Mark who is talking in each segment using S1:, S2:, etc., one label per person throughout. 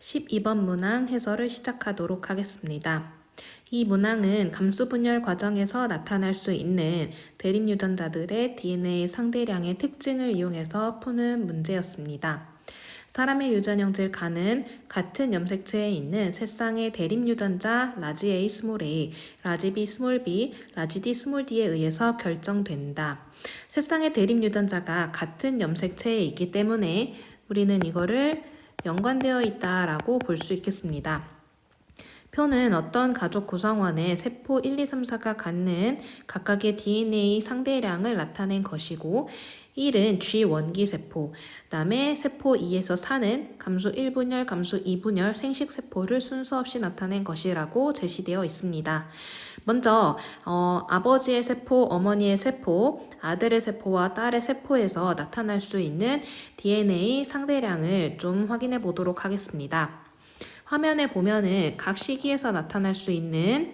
S1: 12번 문항 해설을 시작하도록 하겠습니다. 이 문항은 감수 분열 과정에서 나타날 수 있는 대립 유전자들의 DNA 상대량의 특징을 이용해서 푸는 문제였습니다. 사람의 유전 형질 간은 같은 염색체에 있는 세 쌍의 대립 유전자 라지 A 스몰 a, 라지 B 스몰 b, 라지 D 스몰 d에 의해서 결정된다. 세 쌍의 대립 유전자가 같은 염색체에 있기 때문에 우리는 이거를 연관되어 있다라고 볼 수 있겠습니다. 표는 어떤 가족 구성원의 세포 1, 2, 3, 4가 갖는 각각의 DNA 상대량을 나타낸 것이고 1은 G 원기 세포, 그다음에 세포 2에서 4는 감수 1분열, 감수 2분열 생식 세포를 순서 없이 나타낸 것이라고 제시되어 있습니다. 먼저 아버지의 세포, 어머니의 세포, 아들의 세포와 딸의 세포에서 나타날 수 있는 DNA 상대량을 좀 확인해 보도록 하겠습니다. 화면에 보면은 각 시기에서 나타날 수 있는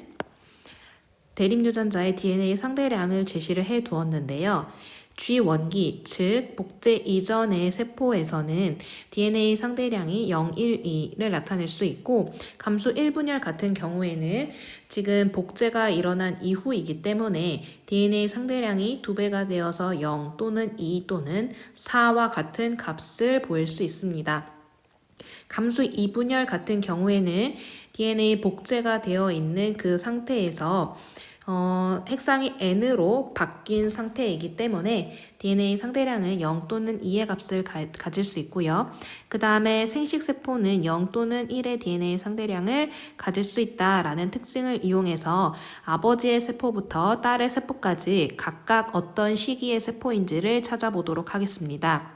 S1: 대립 유전자의 DNA 상대량을 제시를 해 두었는데요. G 원기, 즉 복제 이전의 세포에서는 DNA 상대량이 0, 1, 2를 나타낼 수 있고 감수 1분열 같은 경우에는 지금 복제가 일어난 이후이기 때문에 DNA 상대량이 2배가 되어서 0 또는 2 또는 4와 같은 값을 보일 수 있습니다. 감수 2분열 같은 경우에는 DNA 복제가 되어 있는 그 상태에서 핵상이 N으로 바뀐 상태이기 때문에 DNA 상대량은 0 또는 2의 값을 가질 수 있고요. 그 다음에 생식세포는 0 또는 1의 DNA 상대량을 가질 수 있다라는 특징을 이용해서 아버지의 세포부터 딸의 세포까지 각각 어떤 시기의 세포인지를 찾아보도록 하겠습니다.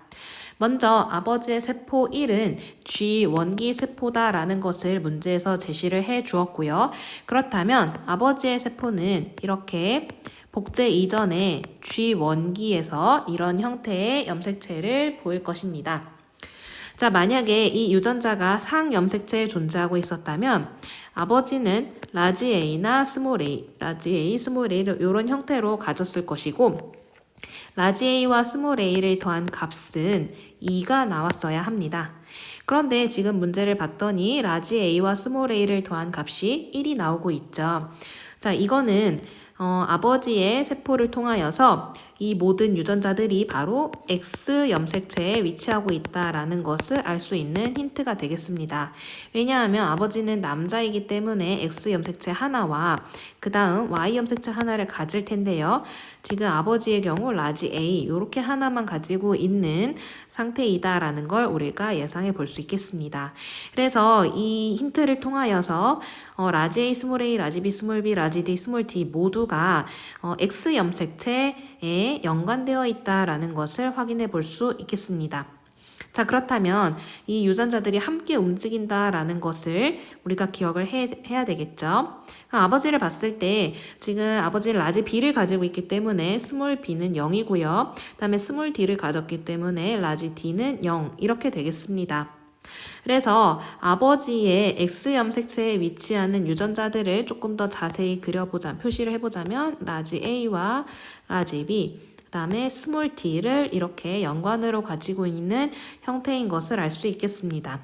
S1: 먼저 아버지의 세포 1은 G 원기 세포다라는 것을 문제에서 제시를 해 주었고요. 그렇다면 아버지의 세포는 이렇게 복제 이전에 G 원기에서 이런 형태의 염색체를 보일 것입니다. 자, 만약에 이 유전자가 상염색체에 존재하고 있었다면 아버지는 라지 A나 스몰 a, 라지 A, 스몰 a 이런 형태로 가졌을 것이고 라지 A와 스몰 a를 더한 값은 2가 나왔어야 합니다. 그런데 지금 문제를 봤더니 라지 A와 스몰 a를 더한 값이 1이 나오고 있죠. 자, 이거는 아버지의 세포를 통하여서 이 모든 유전자들이 바로 X 염색체에 위치하고 있다라는 것을 알 수 있는 힌트가 되겠습니다. 왜냐하면 아버지는 남자이기 때문에 X 염색체 하나와 그 다음 Y 염색체 하나를 가질 텐데요. 지금 아버지의 경우 라지 A 이렇게 하나만 가지고 있는 상태이다라는 걸 우리가 예상해 볼 수 있겠습니다. 그래서 이 힌트를 통하여서 라지 A, 스몰 a, 라지 B, 스몰 b, 라지 D, 스몰 d 모두가 X 염색체에 연관되어 있다라는 것을 확인해 볼 수 있겠습니다. 자, 그렇다면 이 유전자들이 함께 움직인다라는 것을 우리가 기억을 해야 되겠죠. 아버지를 봤을 때 지금 아버지는 라지 B를 가지고 있기 때문에 스몰 b는 0이고요. 그 다음에 스몰 d를 가졌기 때문에 라지 D는 0 이렇게 되겠습니다. 그래서 아버지의 X 염색체에 위치하는 유전자들을 조금 더 자세히 표시를 해보자면 라지 A와 라지 B 그 다음에 스몰 d를 이렇게 연관으로 가지고 있는 형태인 것을 알 수 있겠습니다.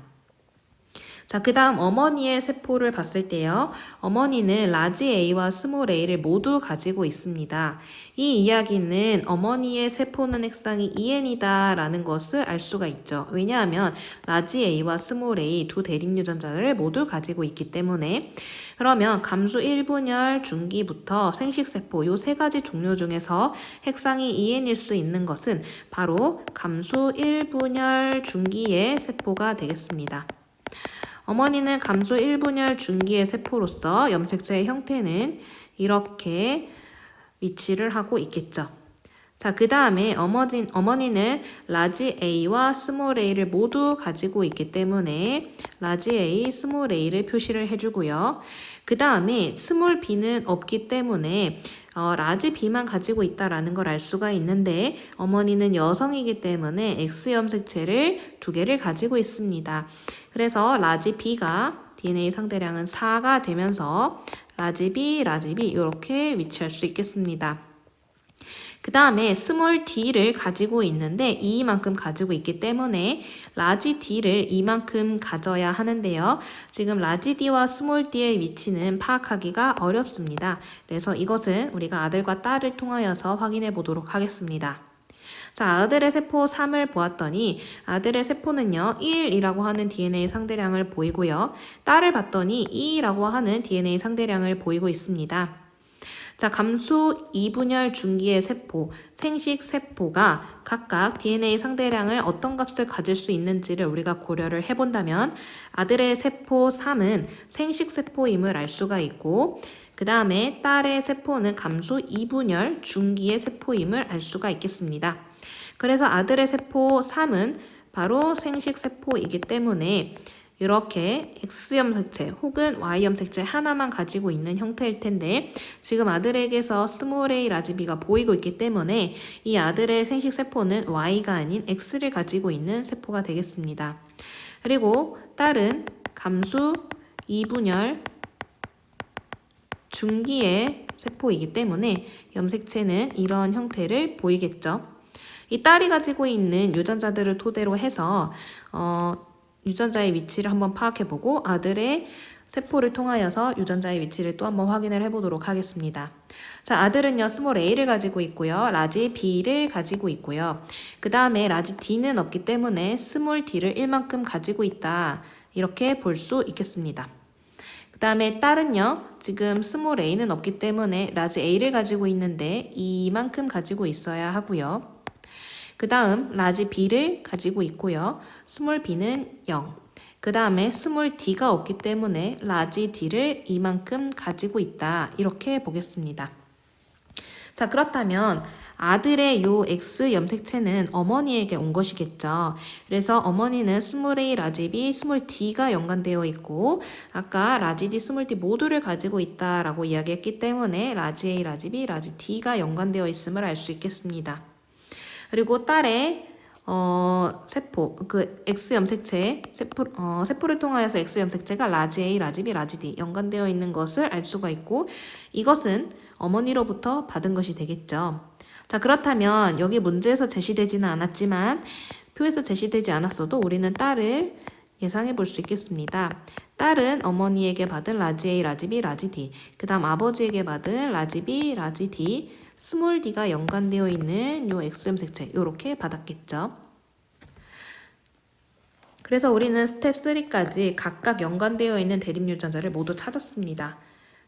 S1: 자, 그 다음 어머니의 세포를 봤을 때요. 어머니는 라지 A와 스몰 a를 모두 가지고 있습니다. 이 이야기는 어머니의 세포는 핵상이 EN이다 라는 것을 알 수가 있죠. 왜냐하면 라지 A와 스몰 a 두 대립 유전자를 모두 가지고 있기 때문에 그러면 감수 1분열 중기부터 생식세포 요 세 가지 종류 중에서 핵상이 EN일 수 있는 것은 바로 감수 1분열 중기의 세포가 되겠습니다. 어머니는 감수 1분열 중기의 세포로서 염색체의 형태는 이렇게 위치를 하고 있겠죠. 자, 그 다음에 어머니는 라지 A와 스몰 a를 모두 가지고 있기 때문에 라지 A, 스몰 a를 표시를 해주고요. 그 다음에 스몰 b는 없기 때문에 라지 B만 가지고 있다라는 걸 알 수가 있는데 어머니는 여성이기 때문에 X 염색체를 2개를 가지고 있습니다. 그래서 라지 B가 DNA 상대량은 4가 되면서 라지 B 이렇게 위치할 수 있겠습니다. 그 다음에 스몰 d를 가지고 있는데 이만큼 가지고 있기 때문에 라지 d를 이만큼 가져야 하는데요. 지금 라지 d와 스몰 d의 위치는 파악하기가 어렵습니다. 그래서 이것은 우리가 아들과 딸을 통하여서 확인해 보도록 하겠습니다. 자, 아들의 세포 3을 보았더니 아들의 세포는요 1이라고 하는 DNA 상대량을 보이고요. 딸을 봤더니 2라고 하는 DNA 상대량을 보이고 있습니다. 자, 감수 2분열 중기의 세포, 생식 세포가 각각 DNA 상대량을 어떤 값을 가질 수 있는지를 우리가 고려를 해본다면 아들의 세포 3은 생식 세포임을 알 수가 있고 그 다음에 딸의 세포는 감수 2분열 중기의 세포임을 알 수가 있겠습니다. 그래서 아들의 세포 3은 바로 생식 세포이기 때문에 이렇게 X염색체 혹은 Y염색체 하나만 가지고 있는 형태일 텐데 지금 아들에게서 스몰 a 라지 b가 보이고 있기 때문에 이 아들의 생식 세포는 Y가 아닌 X를 가지고 있는 세포가 되겠습니다. 그리고 딸은 감수 2분열 중기의 세포이기 때문에 염색체는 이런 형태를 보이겠죠. 이 딸이 가지고 있는 유전자들을 토대로 해서 유전자의 위치를 한번 파악해보고 아들의 세포를 통하여서 유전자의 위치를 또 한번 확인을 해보도록 하겠습니다. 자, 아들은요 스몰 a를 가지고 있고요. 라지 b를 가지고 있고요. 그 다음에 라지 d는 없기 때문에 스몰 d를 1만큼 가지고 있다. 이렇게 볼 수 있겠습니다. 그 다음에 딸은요 지금 스몰 a는 없기 때문에 라지 a를 가지고 있는데 이만큼 가지고 있어야 하고요. 그 다음 라지 b를 가지고 있고요. 스몰 b는 0. 그 다음에 스몰 d가 없기 때문에 라지 d를 이만큼 가지고 있다. 이렇게 보겠습니다. 자, 그렇다면 아들의 요 X 염색체는 어머니에게 온 것이겠죠. 그래서 어머니는 스몰 a, 라지 b, 스몰 d가 연관되어 있고 아까 라지 d, 스몰 d 모두를 가지고 있다라고 이야기했기 때문에 라지 a, 라지 b, 라지 d가 연관되어 있음을 알 수 있겠습니다. 그리고 딸의 세포, 그 X 염색체 세포를 통하여서 X 염색체가 라지 A, 라지 B, 라지 D 연관되어 있는 것을 알 수가 있고 이것은 어머니로부터 받은 것이 되겠죠. 자, 그렇다면 여기 문제에서 제시되지는 않았지만 표에서 제시되지 않았어도 우리는 딸을 예상해 볼 수 있겠습니다. 딸은 어머니에게 받은 라지 A, 라지 B, 라지 D 그 다음 아버지에게 받은 라지 B, 라지 D 스몰 d가 연관되어 있는 요 X염색체 이렇게 받았겠죠. 그래서 우리는 스텝 3까지 각각 연관되어 있는 대립 유전자를 모두 찾았습니다.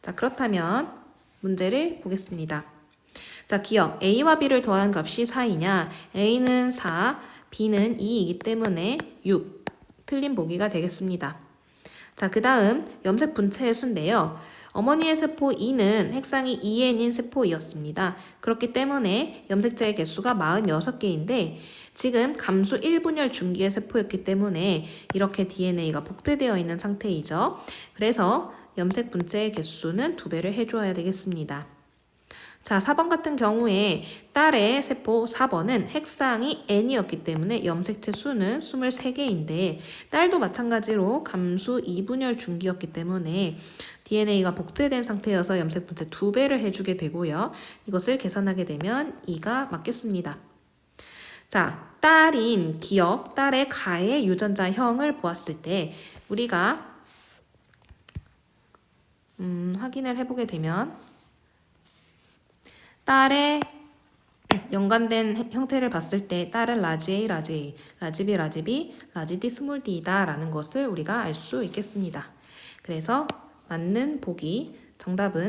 S1: 자, 그렇다면 문제를 보겠습니다. 자, 기억 A와 B를 더한 값이 4이냐? A는 4, B는 2이기 때문에 6. 틀린 보기가 되겠습니다. 자, 그 다음 염색 분체의 수인데요. 어머니의 세포 2는 핵상이 2n인 세포이었습니다. 그렇기 때문에 염색체의 개수가 46개인데 지금 감수 1분열 중기의 세포였기 때문에 이렇게 DNA가 복제되어 있는 상태이죠. 그래서 염색 분체의 개수는 2배를 해주어야 되겠습니다. 자, 4번 같은 경우에 딸의 세포 4번은 핵상이 n이었기 때문에 염색체 수는 23개인데 딸도 마찬가지로 감수 2분열 중기였기 때문에 DNA가 복제된 상태여서 염색 분체 2배를 해주게 되고요. 이것을 계산하게 되면 2가 맞겠습니다. 자, 딸인 기억, 딸의 가의 유전자형을 보았을 때 우리가 확인을 해보게 되면 딸의 연관된 형태를 봤을 때 딸은 라지 A, 라지 A, 라지 B, 라지 B, 라지 D, 스몰 D이다 라는 것을 우리가 알 수 있겠습니다. 그래서 맞는 보기 정답은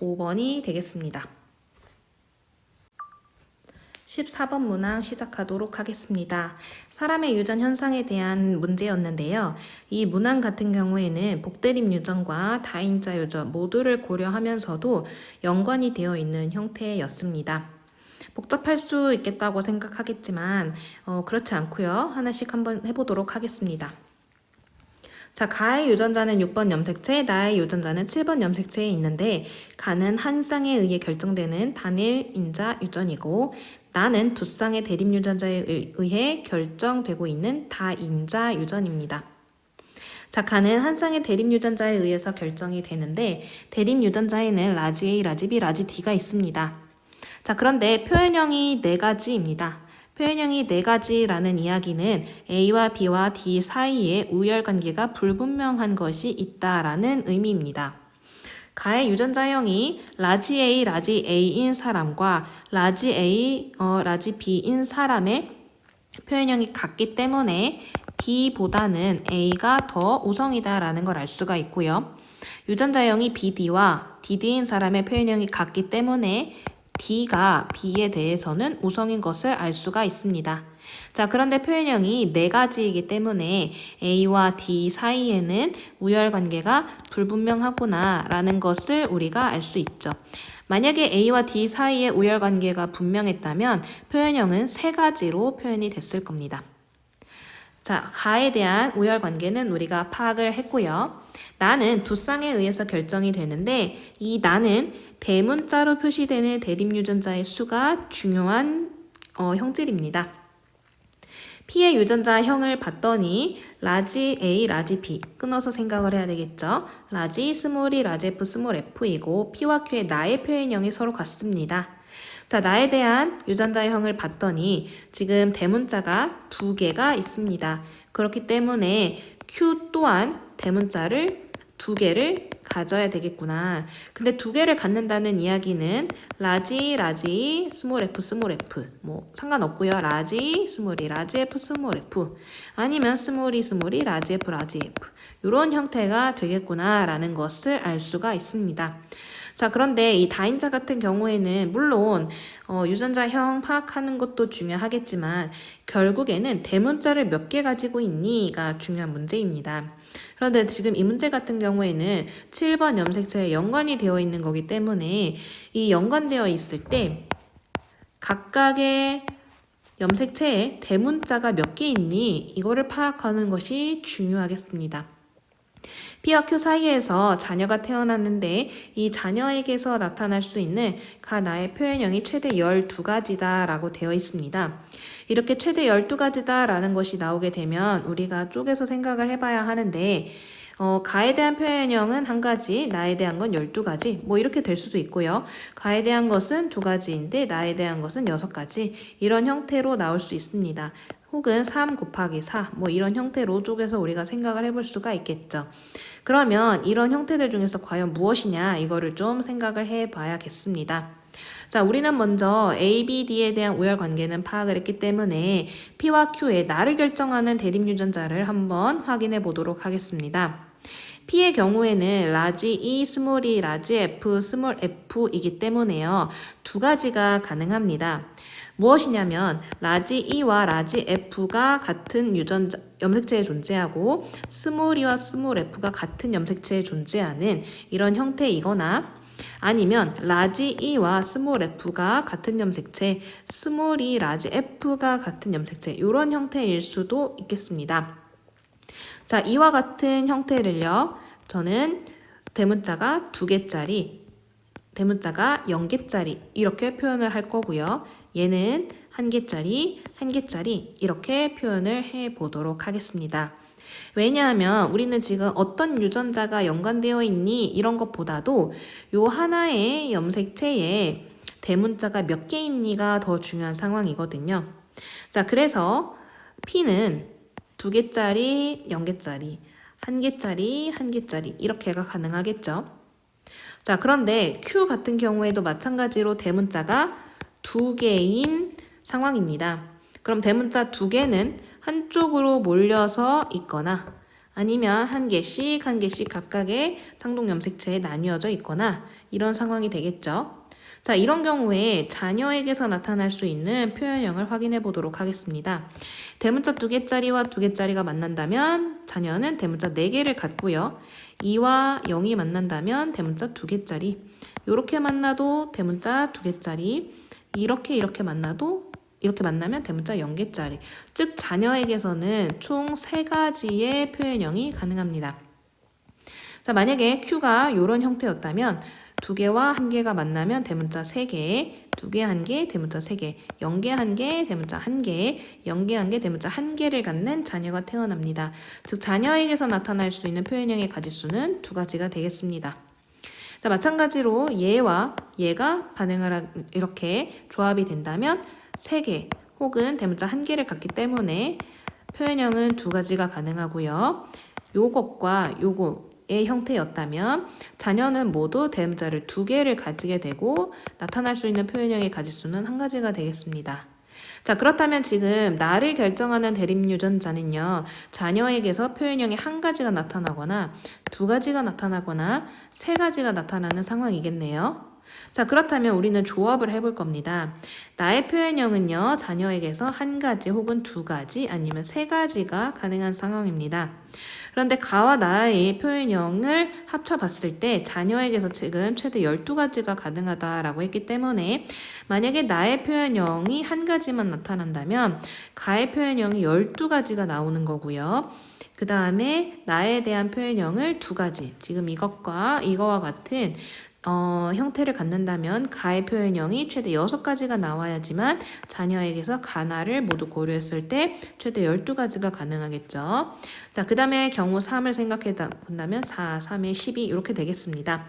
S1: 5번이 되겠습니다. 14번 문항 시작하도록 하겠습니다. 사람의 유전 현상에 대한 문제였는데요. 이 문항 같은 경우에는 복대립 유전과 다인자 유전 모두를 고려하면서도 연관이 되어 있는 형태였습니다. 복잡할 수 있겠다고 생각하겠지만 그렇지 않고요. 하나씩 한번 해보도록 하겠습니다. 자, 가의 유전자는 6번 염색체, 나의 유전자는 7번 염색체에 있는데 가는 한 쌍에 의해 결정되는 단일 인자 유전이고 나는 두 쌍의 대립 유전자에 의해 결정되고 있는 다인자 유전입니다. 자, 가는 한 쌍의 대립 유전자에 의해서 결정이 되는데 대립 유전자에는 라지 A, 라지 B, 라지 D가 있습니다. 자, 그런데 표현형이 네 가지입니다. 표현형이 네 가지라는 이야기는 A와 B와 D 사이에 우열관계가 불분명한 것이 있다라는 의미입니다. 가의 유전자형이 라지 A, 라지 A인 사람과 라지 A, 라지 B인 사람의 표현형이 같기 때문에 B보다는 A가 더 우성이다라는 걸 알 수가 있고요. 유전자형이 BD와 DD인 사람의 표현형이 같기 때문에 D가 B에 대해서는 우성인 것을 알 수가 있습니다. 자, 그런데 표현형이 네 가지이기 때문에 A와 D 사이에는 우열관계가 불분명하구나 라는 것을 우리가 알 수 있죠. 만약에 A와 D 사이에 우열관계가 분명했다면 표현형은 세 가지로 표현이 됐을 겁니다. 자, 가에 대한 우열관계는 우리가 파악을 했고요. 나는 두 쌍에 의해서 결정이 되는데 이 나는 대문자로 표시되는 대립유전자의 수가 중요한 형질입니다. P의 유전자형을 봤더니 라지 A, 라지 B 끊어서 생각을 해야 되겠죠. 라지 스몰 E, 라지 F, 스몰 F이고 P와 Q의 나의 표현형이 서로 같습니다. 자, 나에 대한 유전자형을 봤더니 지금 대문자가 두 개가 있습니다. 그렇기 때문에 Q 또한 대문자를 두 개를 가져야 되겠구나. 근데 두 개를 갖는다는 이야기는 라지, 스몰 F, 스몰 F 뭐 상관없고요. 라지, 스몰이, 라지 F, 스몰 F 아니면 스몰이, 라지 F, 라지 F 이런 형태가 되겠구나라는 것을 알 수가 있습니다. 자, 그런데 이 다인자 같은 경우에는 물론 유전자형 파악하는 것도 중요하겠지만 결국에는 대문자를 몇 개 가지고 있니가 중요한 문제입니다. 그런데 지금 이 문제 같은 경우에는 7번 염색체에 연관이 되어 있는 거기 때문에 이 연관되어 있을 때 각각의 염색체에 대문자가 몇 개 있니 이거를 파악하는 것이 중요하겠습니다. P와 Q 사이에서 자녀가 태어났는데 이 자녀에게서 나타날 수 있는 가나의 표현형이 최대 12가지다 라고 되어 있습니다. 이렇게 최대 12가지다 라는 것이 나오게 되면 우리가 쪼개서 생각을 해봐야 하는데 가에 대한 표현형은 한 가지, 나에 대한 건 12가지 뭐 이렇게 될 수도 있고요. 가에 대한 것은 2가지인데 나에 대한 것은 6가지 이런 형태로 나올 수 있습니다. 혹은 3 곱하기 4 뭐 이런 형태로 쪼개서 우리가 생각을 해볼 수가 있겠죠. 그러면 이런 형태들 중에서 과연 무엇이냐 이거를 좀 생각을 해봐야겠습니다. 자, 우리는 먼저 A, B, D에 대한 우열관계는 파악을 했기 때문에 P와 Q의 나를 결정하는 대립유전자를 한번 확인해 보도록 하겠습니다. P의 경우에는 라지 E, 스몰 E, 라지 F, 스몰 F이기 때문에요. 두 가지가 가능합니다. 무엇이냐면 라지 E와 라지 F가 같은 염색체에 존재하고 스몰 E와 스몰 F가 같은 염색체에 존재하는 이런 형태이거나 아니면 라지 E와 스몰 F가 같은 염색체, 스몰 E, 라지 F가 같은 염색체 이런 형태일 수도 있겠습니다. 자, 이와 같은 형태를요. 저는 대문자가 2개짜리, 대문자가 0개짜리 이렇게 표현을 할 거고요. 얘는 1개짜리, 1개짜리 이렇게 표현을 해 보도록 하겠습니다. 왜냐하면 우리는 지금 어떤 유전자가 연관되어 있니 이런 것보다도 요 하나의 염색체에 대문자가 몇 개 있니가 더 중요한 상황이거든요. 자, 그래서 P는 2개짜리, 0개짜리, 1개짜리, 1개짜리 이렇게가 가능하겠죠. 자, 그런데 Q 같은 경우에도 마찬가지로 대문자가 2개인 상황입니다. 그럼 대문자 2개는 한쪽으로 몰려서 있거나 아니면 1개씩 1개씩 각각의 상동 염색체에 나뉘어져 있거나 이런 상황이 되겠죠. 자, 이런 경우에 자녀에게서 나타날 수 있는 표현형을 확인해 보도록 하겠습니다. 대문자 2개짜리와 2개짜리가 만난다면 자녀는 대문자 4개를 갖고요. 2와 0이 만난다면 대문자 2개짜리, 이렇게 만나도 대문자 2개짜리, 이렇게 만나도 이렇게 만나면 대문자 0개짜리. 즉 자녀에게서는 총 3가지의 표현형이 가능합니다. 자, 만약에 Q가 이런 형태였다면 2개와 1개가 만나면 대문자 3개, 2개, 1개, 대문자 3개, 0개, 1개, 대문자 1개, 0개, 1개, 대문자 1개를 갖는 자녀가 태어납니다. 즉 자녀에게서 나타날 수 있는 표현형의 가지수는 2가지가 되겠습니다. 자, 마찬가지로 얘와 얘가 이렇게 조합이 된다면 3개 혹은 대문자 1개를 갖기 때문에 표현형은 2가지가 가능하고요. 요것과 요거의 형태였다면 자녀는 모두 대문자를 2개를 가지게 되고 나타날 수 있는 표현형의 가지수는 1가지가 되겠습니다. 자, 그렇다면 지금 나를 결정하는 대립유전자는요, 자녀에게서 표현형이 1가지가 나타나거나 2가지가 나타나거나 3가지가 나타나는 상황이겠네요. 자, 그렇다면 우리는 조합을 해볼 겁니다. 나의 표현형은요, 자녀에게서 1가지 혹은 2가지 아니면 3가지가 가능한 상황입니다. 그런데 가와 나의 표현형을 합쳐봤을 때 자녀에게서 지금 최대 12가지가 가능하다라고 했기 때문에 만약에 나의 표현형이 1가지만 나타난다면 가의 표현형이 12가지가 나오는 거고요. 그 다음에 나에 대한 표현형을 2가지, 지금 이거와 같은 형태를 갖는다면 가의 표현형이 최대 6가지가 나와야지만 자녀에게서 가나를 모두 고려했을 때 최대 12가지가 가능하겠죠. 자, 그 다음에 경우 3을 생각해 본다면 4, 3에 12 이렇게 되겠습니다.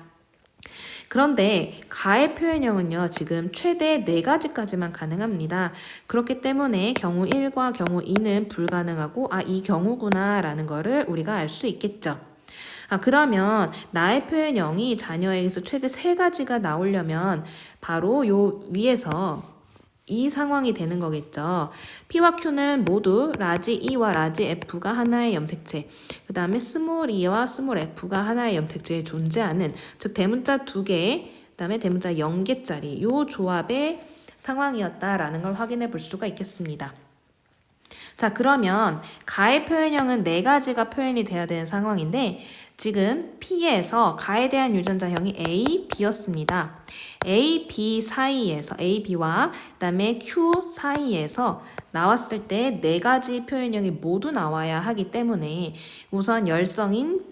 S1: 그런데 가의 표현형은요, 지금 최대 4가지까지만 가능합니다. 그렇기 때문에 경우 1과 경우 2는 불가능하고 이 경우구나 라는 거를 우리가 알 수 있겠죠. 그러면 나의 표현형이 자녀에게서 최대 3가지가 나오려면 바로 요 위에서 이 상황이 되는 거겠죠. P와 Q는 모두 라지 E와 라지 F가 하나의 염색체, 그 다음에 스몰 E와 스몰 F가 하나의 염색체에 존재하는, 즉 대문자 2개, 그 다음에 대문자 0개짜리 요 조합의 상황이었다라는 걸 확인해 볼 수가 있겠습니다. 자, 그러면 가의 표현형은 4가지가 표현이 돼야 되는 상황인데 지금 P에서 가에 대한 유전자형이 A, B였습니다. A, B 사이에서 A, B와 그다음에 Q 사이에서 나왔을 때 4가지 표현형이 모두 나와야 하기 때문에 우선 열성인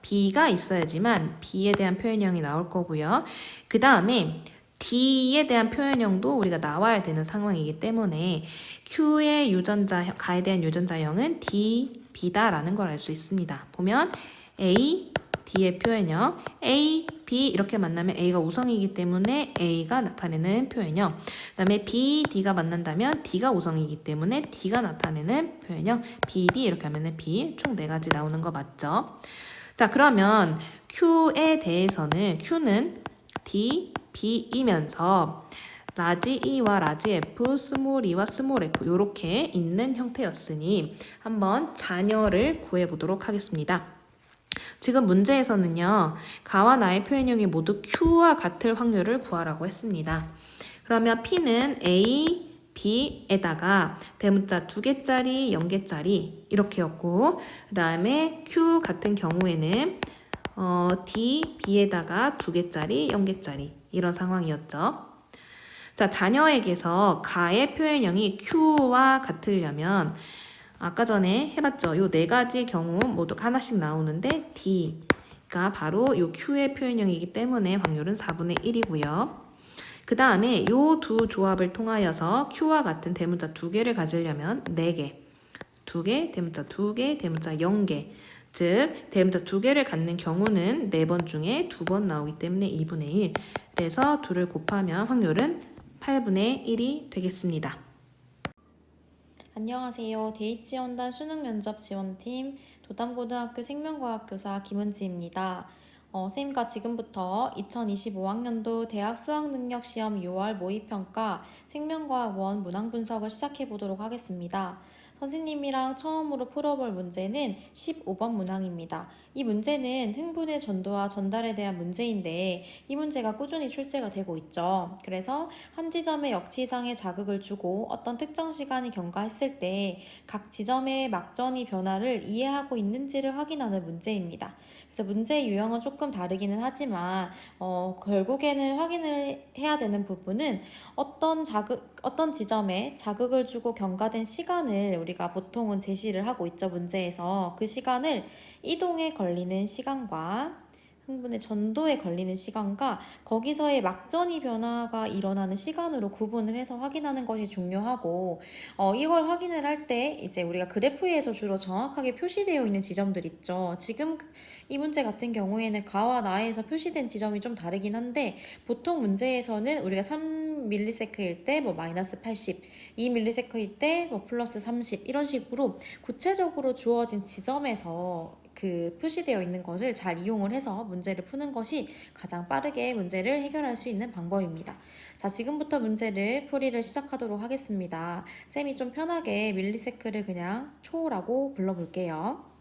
S1: B가 있어야지만 B에 대한 표현형이 나올 거고요. 그 다음에 D에 대한 표현형도 우리가 나와야 되는 상황이기 때문에 Q의 가에 대한 유전자형은 D, B다라는 걸 알 수 있습니다. 보면 A, D의 표현형, A, B 이렇게 만나면 A가 우성이기 때문에 A가 나타내는 표현형, 그 다음에 B, D가 만난다면 D가 우성이기 때문에 D가 나타내는 표현형, B, B 이렇게 하면 B 총 4가지 나오는 거 맞죠? 자, 그러면 Q에 대해서는 Q는 D, B이면서 라지 E와 라지 F, 스몰 E와 스몰 F 이렇게 있는 형태였으니 한번 자녀를 구해보도록 하겠습니다. 지금 문제에서는요, 가와 나의 표현형이 모두 Q와 같을 확률을 구하라고 했습니다. 그러면 P는 A, B에다가 대문자 2개짜리, 0개짜리 이렇게였고, 그 다음에 Q 같은 경우에는 D, B에다가 2개짜리, 0개짜리 이런 상황이었죠. 자, 자녀에게서 가의 표현형이 Q와 같으려면 아까 전에 해봤죠. 요 4가지 경우 모두 하나씩 나오는데 D가 바로 요 Q의 표현형이기 때문에 확률은 4분의 1이고요. 그 다음에 요 두 조합을 통하여서 Q와 같은 대문자 2개를 가지려면 4개, 2개, 대문자 2개, 대문자 0개, 즉 대문자 2개를 갖는 경우는 4번 중에 2번 나오기 때문에 2분의 1. 그래서 2를 곱하면 확률은 8분의 1이 되겠습니다.
S2: 안녕하세요. 대입지원단 수능면접지원팀 도담고등학교 생명과학교사 김은지입니다. 선생님과 지금부터 2025학년도 대학 수학능력시험 6월 모의평가 생명과학 1 문항분석을 시작해 보도록 하겠습니다. 선생님이랑 처음으로 풀어볼 문제는 15번 문항입니다. 이 문제는 흥분의 전도와 전달에 대한 문제인데 이 문제가 꾸준히 출제가 되고 있죠. 그래서 한 지점에 역치상의 자극을 주고 어떤 특정 시간이 경과했을 때 각 지점의 막전이 변화를 이해하고 있는지를 확인하는 문제입니다. 그래서 문제의 유형은 조금 다르기는 하지만 결국에는 확인을 해야 되는 부분은 어떤 지점에 자극을 주고 경과된 시간을 우리가 보통은 제시를 하고 있죠. 문제에서 그 시간을 이동에 걸리는 시간과 흥분의 전도에 걸리는 시간과 거기서의 막전이 변화가 일어나는 시간으로 구분을 해서 확인하는 것이 중요하고, 이걸 확인을 할 때 이제 우리가 그래프에서 주로 정확하게 표시되어 있는 지점들 있죠. 지금 이 문제 같은 경우에는 가와 나에서 표시된 지점이 좀 다르긴 한데, 보통 문제에서는 우리가 3ms일 때 뭐 마이너스 80, 2ms일 때 뭐 플러스 30 이런 식으로 구체적으로 주어진 지점에서 그 표시되어 있는 것을 잘 이용을 해서 문제를 푸는 것이 가장 빠르게 문제를 해결할 수 있는 방법입니다. 자, 지금부터 문제를 풀이를 시작하도록 하겠습니다. 쌤이 좀 편하게 밀리세크를 그냥 초라고 불러볼게요.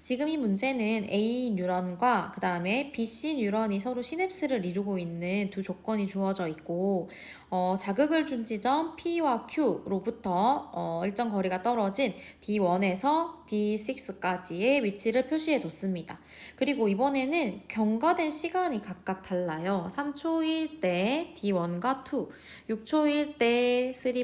S2: 지금 이 문제는 A 뉴런과 그 다음에 BC 뉴런이 서로 시냅스를 이루고 있는 두 조건이 주어져 있고, 자극을 준 지점 P와 Q로부터 일정 거리가 떨어진 D1에서 D6까지의 위치를 표시해 뒀습니다. 그리고 이번에는 경과된 시간이 각각 달라요. 3초일 때 D1과 2, 6초일 때 3, 4,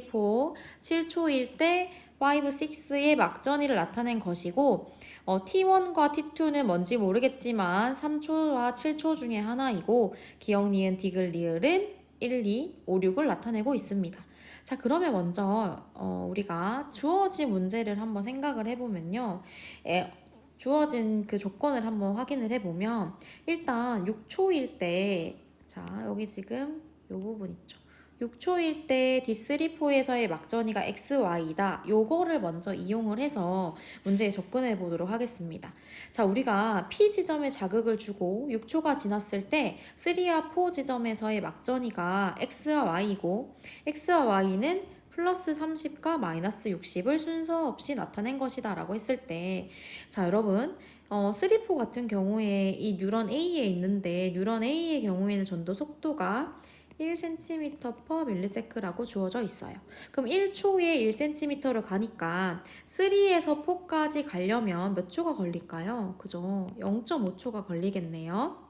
S2: 7초일 때 5, 6의 막전이를 나타낸 것이고, T1과 T2는 뭔지 모르겠지만 3초와 7초 중에 하나이고, 기억, 니은, 디귿, 리을은 1, 2, 5, 6을 나타내고 있습니다. 자, 그러면 먼저 우리가 주어진 문제를 한번 생각을 해보면요. 주어진 그 조건을 한번 확인을 해보면, 일단 6초일 때, 자, 여기 지금 이 부분 있죠. 6초일 때 D3포에서의 막전이가 XY다. 요거를 먼저 이용을 해서 문제에 접근해 보도록 하겠습니다. 자, 우리가 P 지점에 자극을 주고 6초가 지났을 때 3와 4 지점에서의 막전이가 X와 Y이고, X와 Y는 플러스 30과 마이너스 60을 순서 없이 나타낸 것이다 라고 했을 때, 자, 여러분 3, 4 같은 경우에 이 뉴런 A에 있는데, 뉴런 A의 경우에는 전도 속도가 1cm/ms라고 주어져 있어요. 그럼 1초에 1cm를 가니까 3에서 4까지 가려면 몇 초가 걸릴까요? 그죠? 0.5초가 걸리겠네요.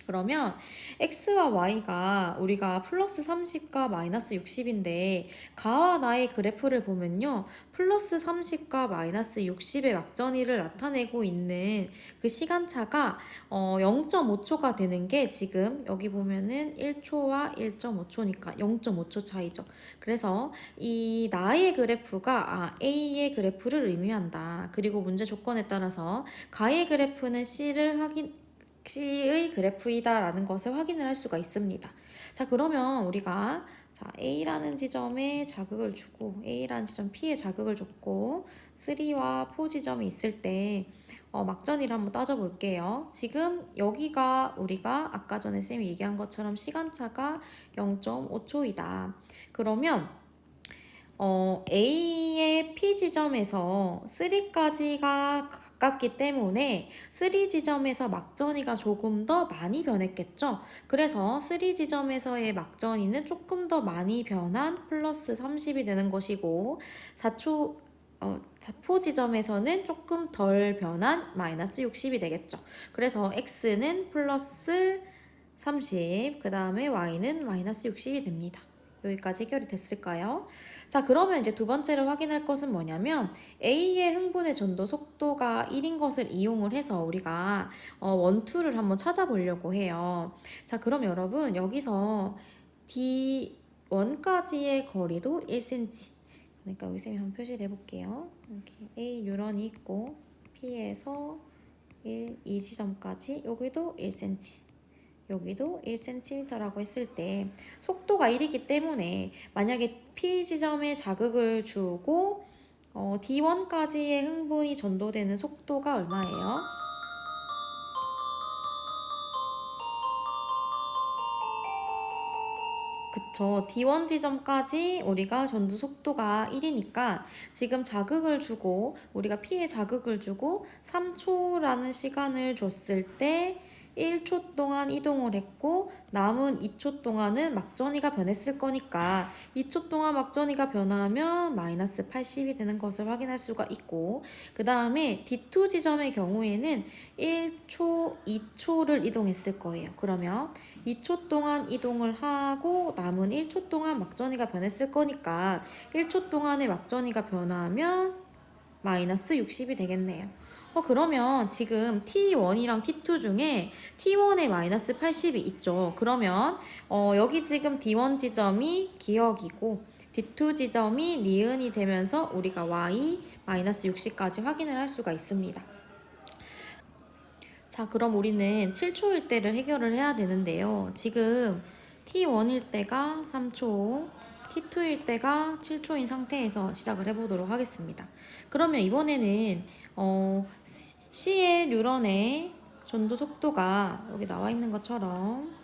S2: 그러면 x와 y가 우리가 플러스 30과 마이너스 60인데, 가와 나의 그래프를 보면요, 플러스 30과 마이너스 60의 막전이를 나타내고 있는 그 시간차가 0.5초가 되는 게, 지금 여기 보면은 1초와 1.5초니까 0.5초 차이죠. 그래서 이 나의 그래프가 A의 그래프를 의미한다. 그리고 문제 조건에 따라서 가의 그래프는 C의 그래프이다라는 것을 확인을 할 수가 있습니다. 자, 그러면 우리가 A라는 지점에 자극을 주고, A라는 지점 P에 자극을 줬고 3와 4 지점이 있을 때 막전이를 한번 따져볼게요. 지금 여기가 우리가 아까 전에 쌤이 얘기한 것처럼 시간차가 0.5초이다. 그러면 A의 P 지점에서 3까지가 가깝기 때문에 3 지점에서 막전이가 조금 더 많이 변했겠죠. 그래서 3 지점에서의 막전이는 조금 더 많이 변한 플러스 30이 되는 것이고, 4초 4 지점에서는 조금 덜 변한 마이너스 60이 되겠죠. 그래서 X는 플러스 30, 그 다음에 Y는 마이너스 60이 됩니다. 여기까지 해결이 됐을까요? 자, 그러면 이제 두 번째로 확인할 것은 뭐냐면, A의 흥분의 전도 속도가 1인 것을 이용을 해서 우리가 원투를 한번 찾아보려고 해요. 자, 그럼 여러분 여기서 D1까지의 거리도 1cm. 그러니까 여기 쌤이 한번 표시를 해볼게요. 여기 A 뉴런이 있고 P에서 1, 2 지점까지 여기도 1cm. 여기도 1cm라고 했을 때 속도가 1이기 때문에, 만약에 P 지점에 자극을 주고 D1까지의 흥분이 전도되는 속도가 얼마예요? 그쵸. D1 지점까지 우리가 전도 속도가 1이니까 지금 자극을 주고, 우리가 P에 자극을 주고 3초라는 시간을 줬을 때 1초 동안 이동을 했고, 남은 2초 동안은 막전이가 변했을 거니까 2초 동안 막전이가 변하면 마이너스 80이 되는 것을 확인할 수가 있고, 그 다음에 D2 지점의 경우에는 1초, 2초를 이동했을 거예요. 그러면 2초 동안 이동을 하고 남은 1초 동안 막전이가 변했을 거니까 1초 동안의 막전이가 변하면 마이너스 60이 되겠네요. 그러면 지금 T1이랑 T2 중에 T1에 마이너스 80이 있죠. 그러면 여기 지금 D1 지점이 기억이고 D2 지점이 니은이 되면서 우리가 Y 마이너스 60까지 확인을 할 수가 있습니다. 자, 그럼 우리는 7초일 때를 해결을 해야 되는데요. 지금 T1일 때가 3초, T2일 때가 7초인 상태에서 시작을 해보도록 하겠습니다. 그러면 이번에는 C의 뉴런의 전도 속도가 여기 나와 있는 것처럼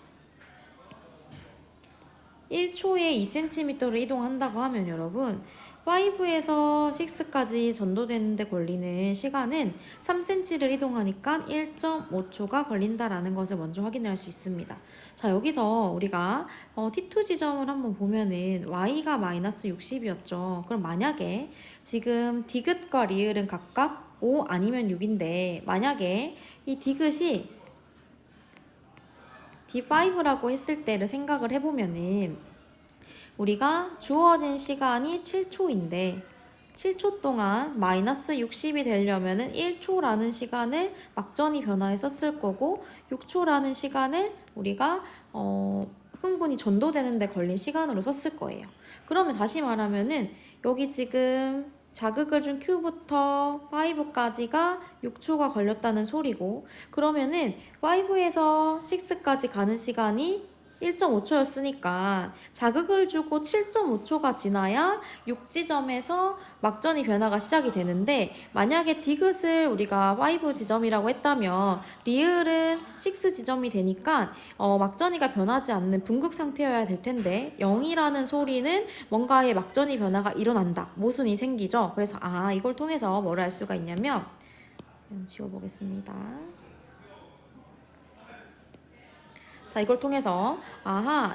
S2: 1초에 2cm를 이동한다고 하면 여러분 5에서 6까지 전도되는데 걸리는 시간은 3cm를 이동하니까 1.5초가 걸린다라는 것을 먼저 확인할 수 있습니다. 자, 여기서 우리가 T2 지점을 한번 보면은 y가 마이너스 60이었죠. 그럼 만약에 지금 디귿과 리을은 각각 5 아니면 6인데 만약에 이 디귿이 D5라고 했을 때를 생각을 해보면은 우리가 주어진 시간이 7초인데 7초 동안 마이너스 60이 되려면은 1초라는 시간을 막전이 변화에 썼을 거고 6초라는 시간을 우리가 흥분이 전도되는 데 걸린 시간으로 썼을 거예요. 그러면 다시 말하면은 여기 지금 자극을 준 Q부터 5까지가 6초가 걸렸다는 소리고 그러면은 5에서 6까지 가는 시간이 1.5초였으니까 자극을 주고 7.5초가 지나야 6지점에서 막전이 변화가 시작이 되는데 만약에 디귿을 우리가 5 지점이라고 했다면 리을은 6 지점이 되니까 막전이가 변하지 않는 분극 상태여야 될 텐데 0이라는 소리는 뭔가의 막전이 변화가 일어난다. 모순이 생기죠. 그래서 이걸 통해서 뭘 알 수가 있냐면 지워보겠습니다. 자, 이걸 통해서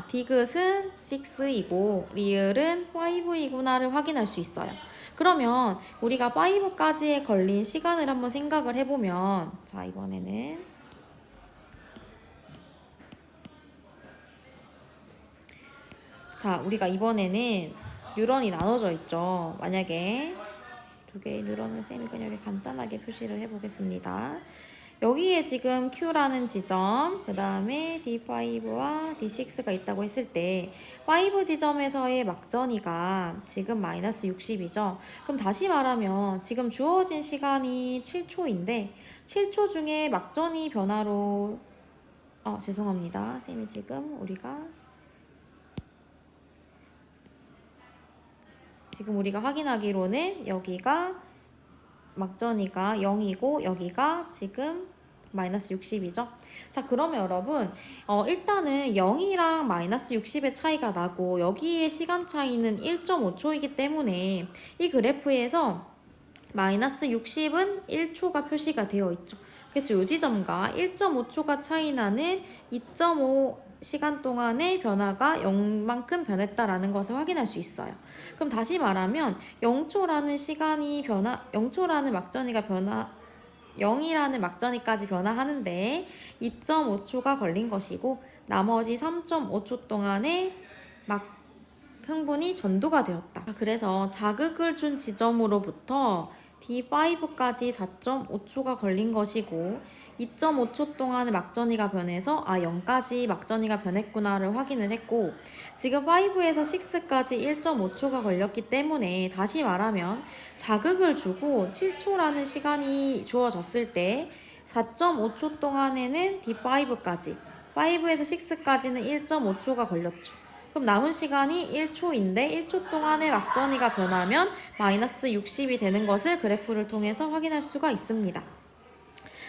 S2: 디귿은 6이고 리을은 5이구나를 확인할 수 있어요. 그러면 우리가 5까지에 걸린 시간을 한번 생각을 해보면 자, 이번에는 자, 우리가 이번에는 뉴런이 나눠져 있죠. 만약에 두 개의 뉴런을 쌤이 그냥 이렇게 간단하게 표시를 해보겠습니다. 여기에 지금 Q라는 지점, 그 다음에 D5와 D6가 있다고 했을 때 5 지점에서의 막전이가 지금 마이너스 60이죠. 그럼 다시 말하면 지금 주어진 시간이 7초인데 7초 중에 막전이 변화로 죄송합니다. 쌤이 지금 우리가 확인하기로는 여기가 막전이가 0이고 여기가 지금 마이너스 60이죠. 자, 그러면 여러분 일단은 0이랑 마이너스 60의 차이가 나고 여기에 시간 차이는 1.5초이기 때문에 이 그래프에서 마이너스 60은 1초가 표시가 되어 있죠. 그래서 이 지점과 1.5초가 차이 나는 2.5 시간 동안의 변화가 0만큼 변했다라는 것을 확인할 수 있어요. 그럼 다시 말하면 0초라는 막전이가 0이라는 막전이까지 변화하는데 2.5초가 걸린 것이고 나머지 3.5초 동안에 흥분이 전도가 되었다. 그래서 자극을 준 지점으로부터 D5까지 4.5초가 걸린 것이고 2.5초 동안의 막전이가 변해서 0까지 막전이가 변했구나를 확인을 했고 지금 5에서 6까지 1.5초가 걸렸기 때문에 다시 말하면 자극을 주고 7초라는 시간이 주어졌을 때 4.5초 동안에는 D5까지 5에서 6까지는 1.5초가 걸렸죠. 그럼 남은 시간이 1초인데 1초 동안의 막전이가 변하면 마이너스 60이 되는 것을 그래프를 통해서 확인할 수가 있습니다.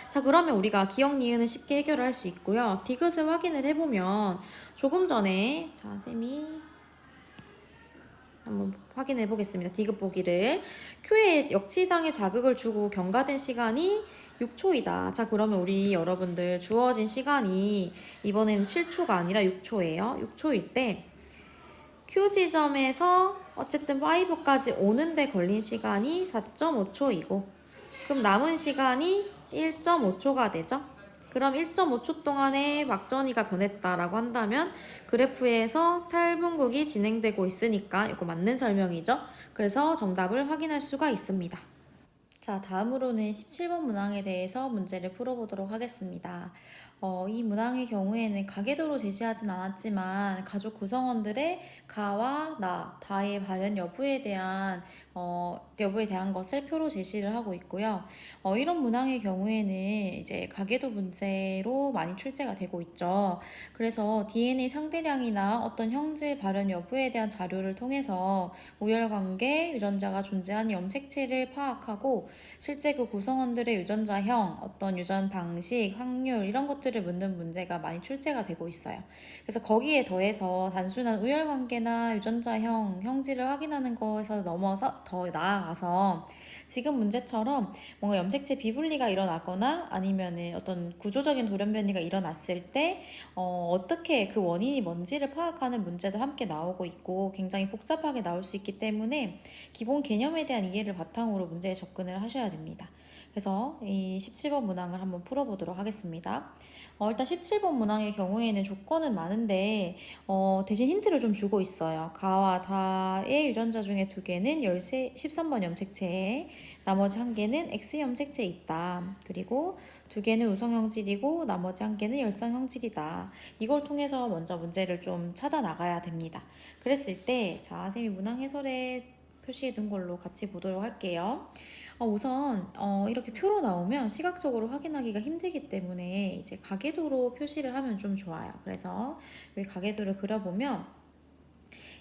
S2: 자, 그러면 우리가 기억 니은은 쉽게 해결을 할 수 있고요. 디귿을 확인을 해보면 조금 전에 쌤이 한번 확인해 보겠습니다. 디귿 보기를 Q의 역치상의 자극을 주고 경과된 시간이 6초이다. 자, 그러면 우리 여러분들 주어진 시간이 이번에는 7초가 아니라 6초예요. 6초일 때 Q 지점에서 어쨌든 5까지 오는데 걸린 시간이 4.5초이고 그럼 남은 시간이 1.5초가 되죠. 그럼 1.5초 동안에 막전이가 변했다라고 한다면 그래프에서 탈분극이 진행되고 있으니까 이거 맞는 설명이죠. 그래서 정답을 확인할 수가 있습니다. 자, 다음으로는 17번 문항에 대해서 문제를 풀어보도록 하겠습니다. 이 문항의 경우에는 가계도로 제시하진 않았지만 가족 구성원들의 가와 나, 다의 발현 여부에 대한 것을 표로 제시를 하고 있고요. 이런 문항의 경우에는 이제 가계도 문제로 많이 출제가 되고 있죠. 그래서 DNA 상대량이나 어떤 형질 발현 여부에 대한 자료를 통해서 우열관계, 유전자가 존재하는 염색체를 파악하고 실제 그 구성원들의 유전자형, 어떤 유전 방식, 확률 이런 것들을 묻는 문제가 많이 출제가 되고 있어요. 그래서 거기에 더해서 단순한 우열관계나 유전자형, 형질을 확인하는 것에서 넘어서 더 나아가서 지금 문제처럼 뭔가 염색체 비분리가 일어나거나 아니면은 어떤 구조적인 돌연변이가 일어났을 때 어떻게 그 원인이 뭔지를 파악하는 문제도 함께 나오고 있고 굉장히 복잡하게 나올 수 있기 때문에 기본 개념에 대한 이해를 바탕으로 문제에 접근을 하셔야 됩니다. 그래서 이 17번 문항을 한번 풀어보도록 하겠습니다. 일단 17번 문항의 경우에는 조건은 많은데 대신 힌트를 좀 주고 있어요. 가와 다의 유전자 중에 2개는 13번 염색체에 나머지 1개는 X 염색체에 있다. 그리고 2개는 우성형질이고 나머지 1개는 열성형질이다. 이걸 통해서 먼저 문제를 좀 찾아 나가야 됩니다. 그랬을 때 자, 선생님이 문항 해설에 표시해 둔 걸로 같이 보도록 할게요. 우선 이렇게 표로 나오면 시각적으로 확인하기가 힘들기 때문에 이제 가계도로 표시를 하면 좀 좋아요. 그래서 여기 가계도를 그려보면